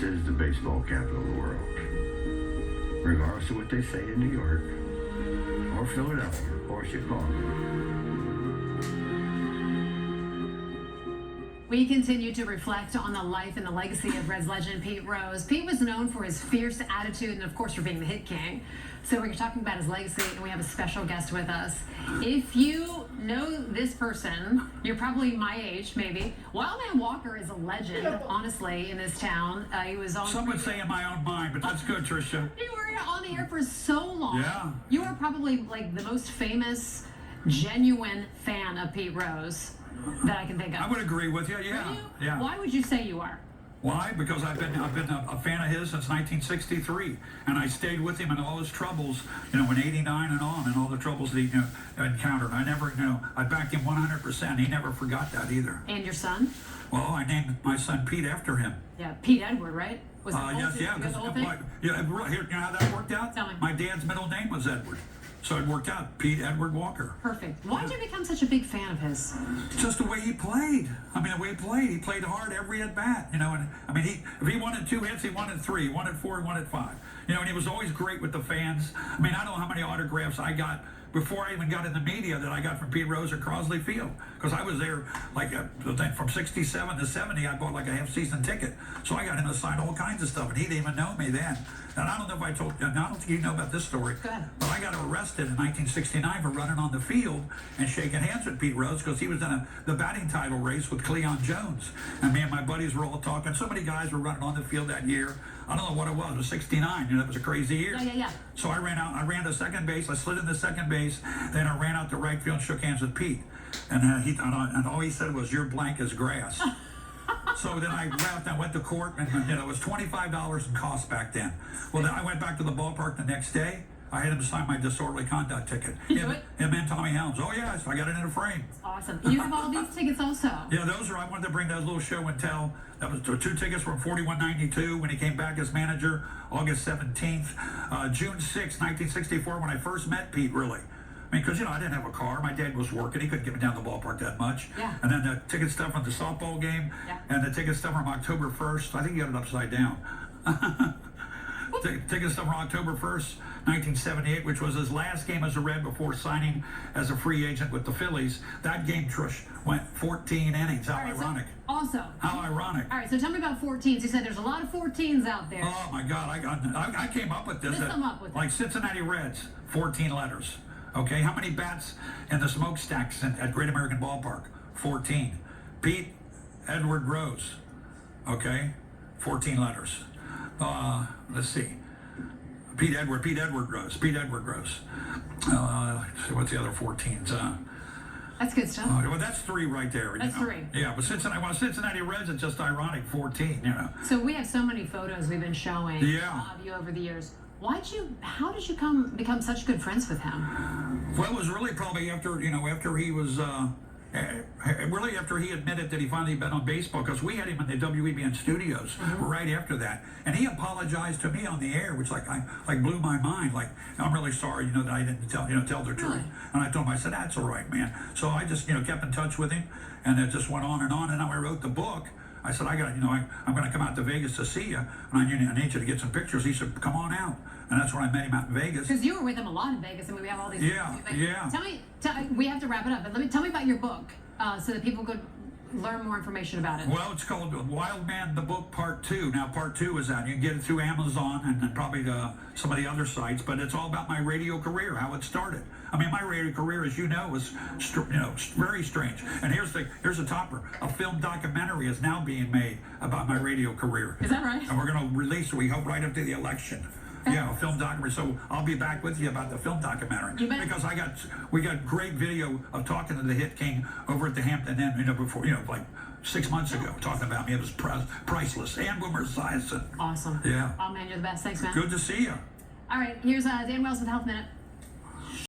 is the baseball capital of the world. Regardless of what they say in New York, or Philadelphia, or Chicago. We continue to reflect on the life and the legacy of Reds legend Pete Rose. Pete was known for his fierce attitude and, of course, for being the hit king. So we're talking about his legacy, and we have a special guest with us. If you know this person, you're probably my age, maybe. Wildman Walker is a legend, honestly, in this town. He was on. Some would say in my own mind, but that's good, Trisha. You were on the air for so long. Yeah. You are probably like the most famous, genuine fan of Pete Rose that I can think of. I would agree with you. Yeah. Are you? Yeah. Why would you say you are? Why? Because I've been a fan of his since 1963, and I stayed with him in all his troubles, in '89 and on, and all the troubles that he encountered. I never, I backed him 100%. He never forgot that either. And your son? Well, I named my son Pete after him. Yeah, Pete Edward, right? Was it yes, yeah. The whole thing? Here, you know how that worked out? Tell me. My dad's middle name was Edward. So it worked out, Pete Edward Walker. Perfect. Why did you become such a big fan of his? Just the way he played. I mean, the way he played hard every at bat. And I mean, if he wanted 2 hits, he wanted 3. He wanted 4, he wanted 5. And he was always great with the fans. I mean, I don't know how many autographs I got before I even got in the media that I got from Pete Rose at Crosley Field, because I was there like from '67 to '70. I bought like a half-season ticket, so I got him to sign all kinds of stuff, and he didn't even know me then. And I don't know if I told you. I don't think you know about this story. Go ahead. But I got arrested in 1969 for running on the field and shaking hands with Pete Rose because he was in the batting title race with Cleon Jones, and me and my buddies were all talking. So many guys were running on the field that year. I don't know what it was. It was '69. That was a crazy year. Yeah. So I ran out. I ran to second base. I slid into second base. Then I ran out to right field and shook hands with Pete. And all he said was, "You're blank as grass." So then I left. I went to court, and it was $25 in costs back then. Well, then I went back to the ballpark the next day. I had him sign my disorderly conduct ticket. Him and Tommy Helms. Oh yeah, so I got it in a frame. Awesome. You have all these tickets also. Yeah, those are. I wanted to bring that little show and tell. That was 2 tickets from $41.92 when he came back as manager, August 17th, June 6th, 1964, when I first met Pete. Really. I mean, because, I didn't have a car. My dad was working. He couldn't get me down to the ballpark that much. Yeah. And then the ticket stuff from the softball game. Yeah. And the ticket stuff from October 1st. I think he got it upside down. Ticket stuff from October 1st, 1978, which was his last game as a Red before signing as a free agent with the Phillies. That game, Trish, went 14 innings. How ironic. So, also. How ironic. All right, so tell me about 14s. You said there's a lot of 14s out there. Oh, my God. I came up with this. Let's come up with like Cincinnati Reds, 14 letters. Okay, how many bats in the smokestacks at Great American Ballpark? 14. Pete Edward Rose. Okay, 14 letters. Let's see. Pete Edward Rose. What's the other 14s? That's good stuff. Well, that's 3 right there. That's 3. Yeah, but Cincinnati Reds, it's just ironic, 14. So we have so many photos we've been showing of you over the years. How did you become such good friends with him? Well, it was really probably after he was, really after he admitted that he finally bet on baseball, because we had him in the WEBN studios right after that, and he apologized to me on the air, which blew my mind. Like, I'm really sorry, that I didn't tell the truth. Really? And I told him, I said, that's all right, man. So I just kept in touch with him, and it just went on, and now I wrote the book. I said, I'm going to come out to Vegas to see you, and I need you to get some pictures. He said, come on out. And that's when I met him out in Vegas. Because you were with him a lot in Vegas, and we have all these. Yeah. Tell me, we have to wrap it up, but tell me about your book, so that people could learn more information about it. Well, it's called Wildman, the Book Part 2. Now, Part 2 is out. You can get it through Amazon and then probably some of the other sites, but it's all about my radio career, how it started. I mean, my radio career, as you know, was very strange. And here's the topper. A film documentary is now being made about my radio career. Is that right? And we're going to release it, we hope, right after the election. Yeah, a film documentary. So I'll be back with you about the film documentary, because we got great video of talking to the hit king over at the Hampton Inn, before, like 6 months ago, talking about me. It was priceless. And Boomer Esiason. Awesome. Yeah. Oh man, you're the best. Thanks, man. Good to see you. All right, here's Dan Wells with Health Minute.